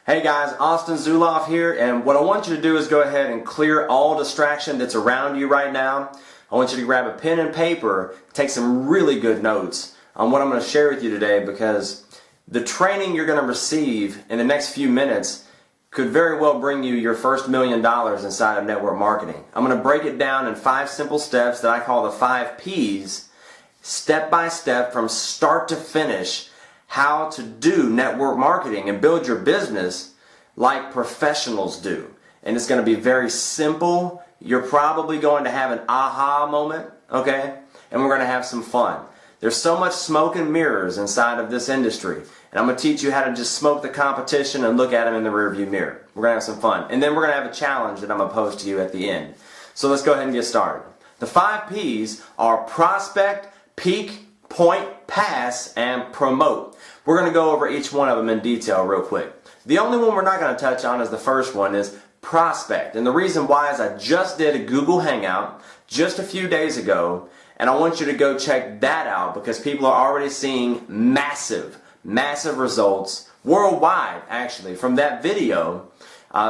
Hey guys, Austin Zulauf here, and what I want you to do is go ahead and clear all distraction that's around you right now. I want you to grab a pen and paper, take some really good notes on what I'm going to share with you today, because the training you're going to receive in the next few minutes could very well bring you your first $1 million inside of network marketing. I'm going to break it down in 5 simple steps that I call the 5 P's, step by step from start to finish, how to do network marketing and build your business like professionals do. And it's going to be very simple. You're probably going to have an aha moment, okay? And we're going to have some fun. There's so much smoke and mirrors inside of this industry. And I'm going to teach you how to just smoke the competition and look at them in the rearview mirror. We're going to have some fun. And then we're going to have a challenge that I'm going to pose to you at the end. So let's go ahead and get started. The 5 P's are prospect, pique, point, pass, and promote. We're going to go over each one of them in detail real quick. The only one we're not going to touch on is the first one, is prospect. And the reason why is I just did a Google Hangout just a few days ago, and I want you to go check that out because people are already seeing massive results worldwide, actually, from that video.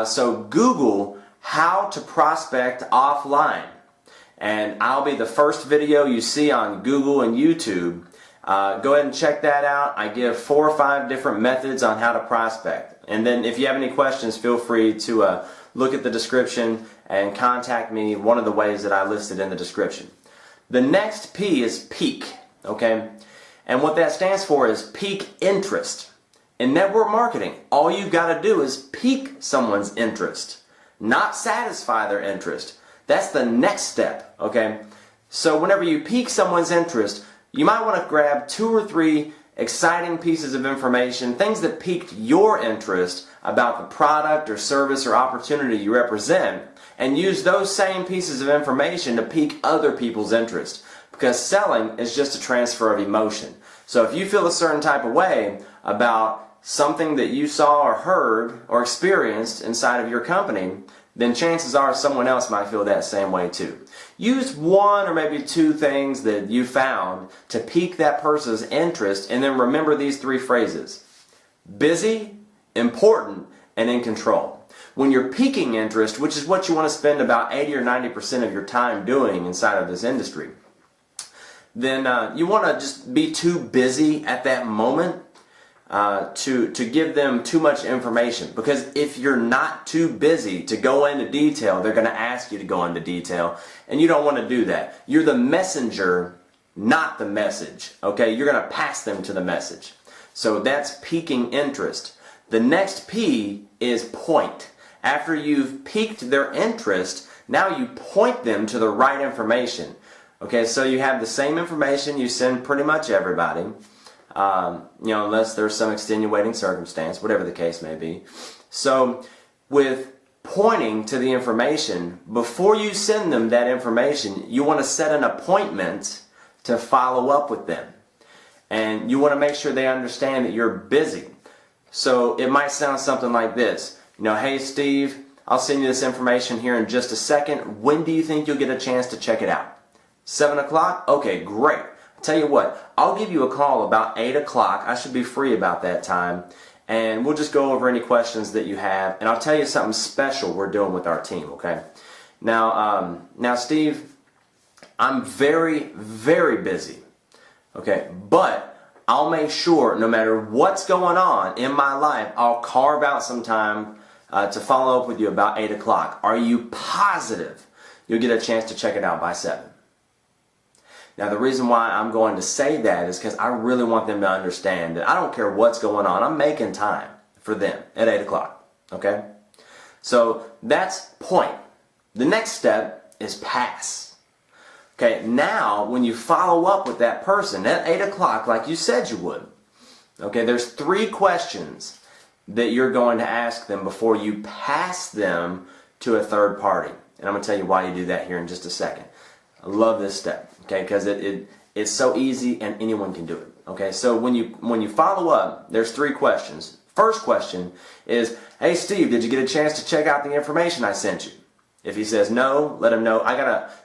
So Google how to prospect offline. And I'll be the first video you see on Google and YouTube. Go ahead and check that out. I give 4 or 5 different methods on how to prospect. And then if you have any questions, feel free to look at the description and contact me one of the ways that I listed in the description. The next P is pique, okay? And what that stands for is pique interest. In network marketing, all you've got to do is pique someone's interest, not satisfy their interest. That's the next step, okay? So whenever you pique someone's interest, you might want to grab 2 or 3 exciting pieces of information, things that piqued your interest about the product or service or opportunity you represent, and use those same pieces of information to pique other people's interest. Because selling is just a transfer of emotion. So if you feel a certain type of way about something that you saw or heard or experienced inside of your company, then chances are someone else might feel that same way too. Use 1 or maybe 2 things that you found to pique that person's interest, and then remember these 3 phrases: busy, important, and in control. When you're piquing interest, which is what you want to spend about 80 or 90% of your time doing inside of this industry, then you want to just be too busy at that moment to give them too much information. Because if you're not too busy to go into detail, they're going to ask you to go into detail, and you don't want to do that. You're the messenger, not the message, okay? You're going to pass them to the message. So that's piquing interest. The next P is point. After you've piqued their interest, now you point them to the right information. Okay, so you have the same information you send pretty much everybody. Unless there's some extenuating circumstance, whatever the case may be. So with pointing to the information, before you send them that information, you want to set an appointment to follow up with them. And you want to make sure they understand that you're busy. So it might sound something like this. Hey Steve, I'll send you this information here in just a second. When do you think you'll get a chance to check it out? 7 o'clock? Okay, great. Tell you what, I'll give you a call about 8 o'clock. I should be free about that time, and we'll just go over any questions that you have, and I'll tell you something special we're doing with our team, okay? Now Steve, I'm very, very busy, okay? But I'll make sure no matter what's going on in my life, I'll carve out some time to follow up with you about 8 o'clock. Are you positive you'll get a chance to check it out by 7? Now the reason why I'm going to say that is because I really want them to understand that I don't care what's going on. I'm making time for them at 8 o'clock. Okay? So that's point. The next step is pass. Okay, now when you follow up with that person at 8 o'clock like you said you would, okay, there's 3 questions that you're going to ask them before you pass them to a third party. And I'm going to tell you why you do that here in just a second. I love this step, okay, because it's so easy and anyone can do it. Okay, so when you follow up, there's 3 questions. First question is, hey Steve, did you get a chance to check out the information I sent you? If he says no, let him know.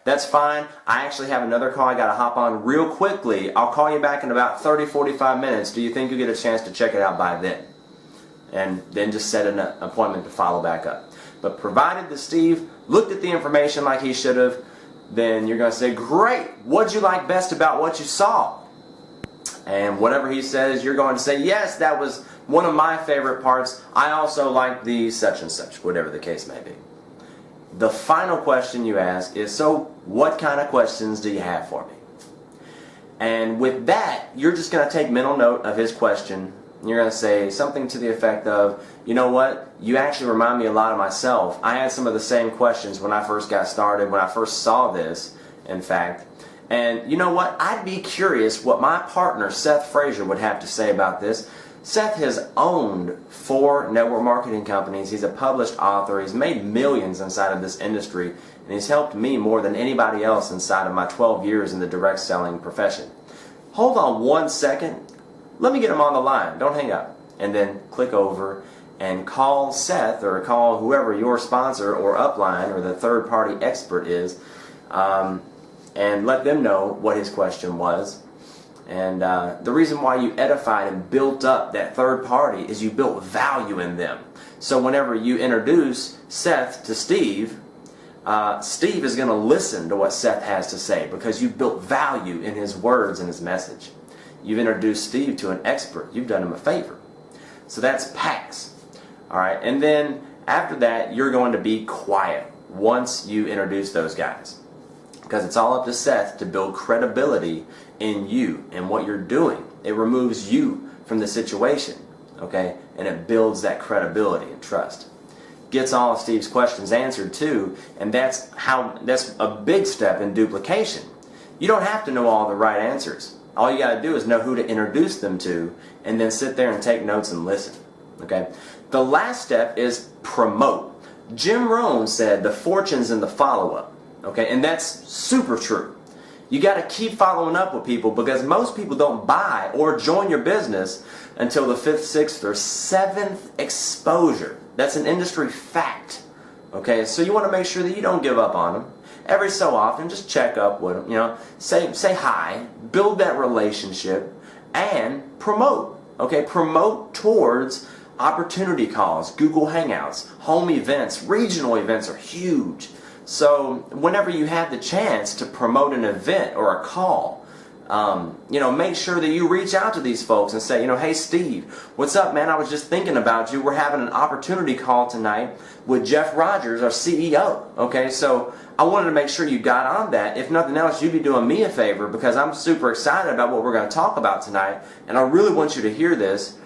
That's fine. I actually have another call I gotta hop on real quickly. I'll call you back in about 30-45 minutes. Do you think you'll get a chance to check it out by then? and then just set an appointment to follow back up. But provided that Steve looked at the information like he should have, then you're going to say, great, what'd you like best about what you saw? And whatever he says, you're going to say, yes, that was one of my favorite parts. I also like the such and such, whatever the case may be. The final question you ask is, so what kind of questions do you have for me? And with that, you're just going to take mental note of his question. You're going to say something to the effect of, you know what, you actually remind me a lot of myself. I had some of the same questions when I first got started, when I first saw this, in fact. And you know what, I'd be curious what my partner, Seth Frazier, would have to say about this. Seth has owned 4 network marketing companies. He's a published author. He's made millions inside of this industry, and he's helped me more than anybody else inside of my 12 years in the direct selling profession. Hold on one second. Let me get him on the line. Don't hang up. And then click over and call Seth, or call whoever your sponsor or upline or the third-party expert is, and let them know what his question was. And the reason why you edified and built up that third party is you built value in them. So whenever you introduce Seth to Steve, Steve is going to listen to what Seth has to say because you built value in his words and his message. You've introduced Steve to an expert. You've done him a favor. So that's PAX. All right, and then after that, you're going to be quiet once you introduce those guys, because it's all up to Seth to build credibility in you and what you're doing. It removes you from the situation, okay? And it builds that credibility and trust. Gets all of Steve's questions answered too, and that's a big step in duplication. You don't have to know all the right answers. All you got to do is know who to introduce them to, and then sit there and take notes and listen, okay? The last step is promote. Jim Rohn said the fortune's in the follow-up, okay? And that's super true. You got to keep following up with people, because most people don't buy or join your business until the 5th, 6th, or 7th exposure. That's an industry fact. Okay, so you want to make sure that you don't give up on them. Every so often, just check up with them. You know, say hi, build that relationship, and promote. Okay, promote towards opportunity calls, Google Hangouts, home events, regional events are huge. So whenever you have the chance to promote an event or a call, you know, make sure that you reach out to these folks and say, you know, hey Steve, what's up, man? I was just thinking about you. We're having an opportunity call tonight with Jeff Rogers, our CEO. Okay, so I wanted to make sure you got on that. If nothing else, you'd be doing me a favor, because I'm super excited about what we're going to talk about tonight, and I really want you to hear this,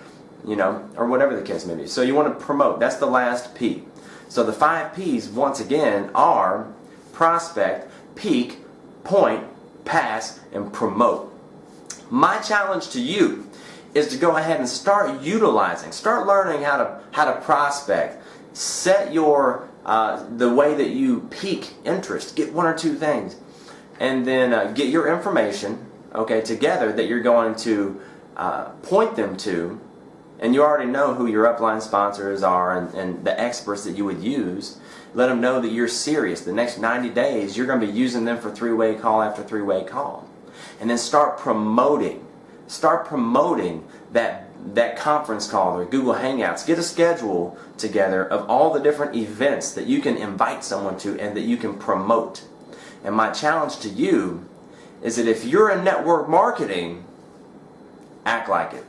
you know, or whatever the case may be. So you want to promote. That's the last P. So the 5 P's, once again, are prospect, pique, point, pass, and promote. My challenge to you is to go ahead and start utilizing, start learning how to prospect. Set your the way that you pique interest. Get 1 or 2 things, and then get your information, okay, together that you're going to point them to. And you already know who your upline sponsors are and the experts that you would use. Let them know that you're serious. The next 90 days, you're going to be using them for 3-way call after 3-way call. And then start promoting. Start promoting that conference call or Google Hangouts. Get a schedule together of all the different events that you can invite someone to and that you can promote. And my challenge to you is that if you're in network marketing, act like it.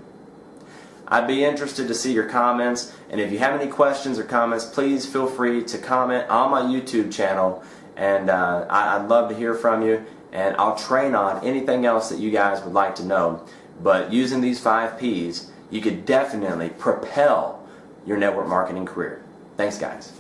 I'd be interested to see your comments, and if you have any questions or comments, please feel free to comment on my YouTube channel, and I'd love to hear from you, and I'll train on anything else that you guys would like to know. But using these 5 P's, you could definitely propel your network marketing career. Thanks, guys.